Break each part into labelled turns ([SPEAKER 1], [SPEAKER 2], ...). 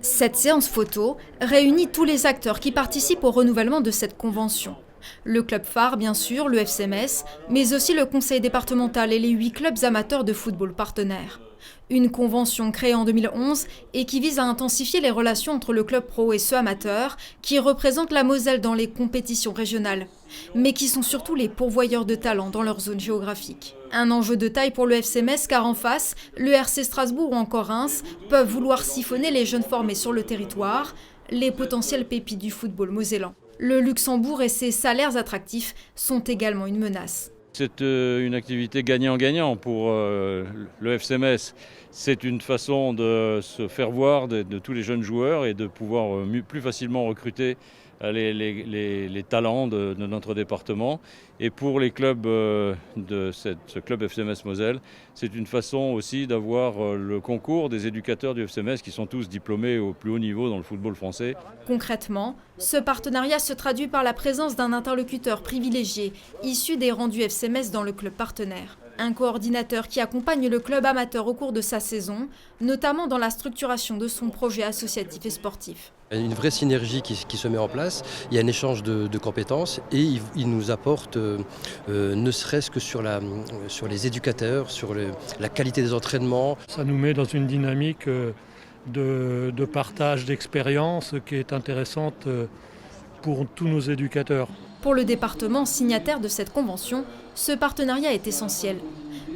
[SPEAKER 1] Cette séance photo réunit tous les acteurs qui participent au renouvellement de cette convention. Le club phare, bien sûr, le FC Metz, mais aussi le conseil départemental et les 8 clubs amateurs de football partenaires. Une convention créée en 2011 et qui vise à intensifier les relations entre le club pro et ceux amateurs qui représentent la Moselle dans les compétitions régionales, mais qui sont surtout les pourvoyeurs de talents dans leur zone géographique. Un enjeu de taille pour le FC Metz car en face, le RC Strasbourg ou encore Reims peuvent vouloir siphonner les jeunes formés sur le territoire, les potentielles pépites du football mosellan. Le Luxembourg et ses salaires attractifs sont également une menace.
[SPEAKER 2] C'est une activité gagnant-gagnant pour le FC Metz. C'est une façon de se faire voir de tous les jeunes joueurs et de pouvoir plus facilement recruter les talents de notre département. Et pour les clubs de ce club FC Metz Moselle, c'est une façon aussi d'avoir le concours des éducateurs du FC Metz qui sont tous diplômés au plus haut niveau dans le football français.
[SPEAKER 1] Concrètement, ce partenariat se traduit par la présence d'un interlocuteur privilégié issu des rangs du FC Metz dans le club partenaire. Un coordinateur qui accompagne le club amateur au cours de sa saison, notamment dans la structuration de son projet associatif et sportif.
[SPEAKER 3] Il y a une vraie synergie qui se met en place, il y a un échange de compétences et il nous apporte, ne serait-ce que sur les éducateurs, sur la qualité des entraînements.
[SPEAKER 4] Ça nous met dans une dynamique de partage d'expériences qui est intéressante pour tous nos éducateurs.
[SPEAKER 1] Pour le département signataire de cette convention, ce partenariat est essentiel.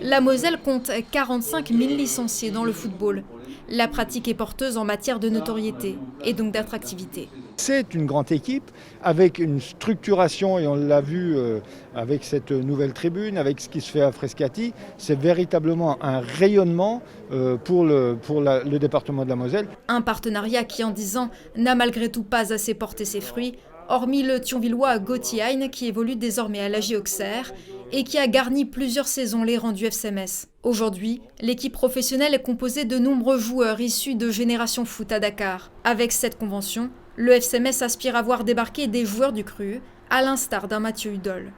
[SPEAKER 1] La Moselle compte 45 000 licenciés dans le football. La pratique est porteuse en matière de notoriété et donc d'attractivité.
[SPEAKER 5] C'est une grande équipe avec une structuration, et on l'a vu avec cette nouvelle tribune, avec ce qui se fait à Frascati, c'est véritablement un rayonnement pour le département de la Moselle.
[SPEAKER 1] Un partenariat qui, en 10 ans, n'a malgré tout pas assez porté ses fruits, hormis le Thionvillois Gauthier Hein qui évolue désormais à l'AG Auxerre et qui a garni plusieurs saisons les rangs du FC Metz. Aujourd'hui, l'équipe professionnelle est composée de nombreux joueurs issus de Génération Foot à Dakar. Avec cette convention, le FC Metz aspire à voir débarquer des joueurs du cru, à l'instar d'un Mathieu Hudol.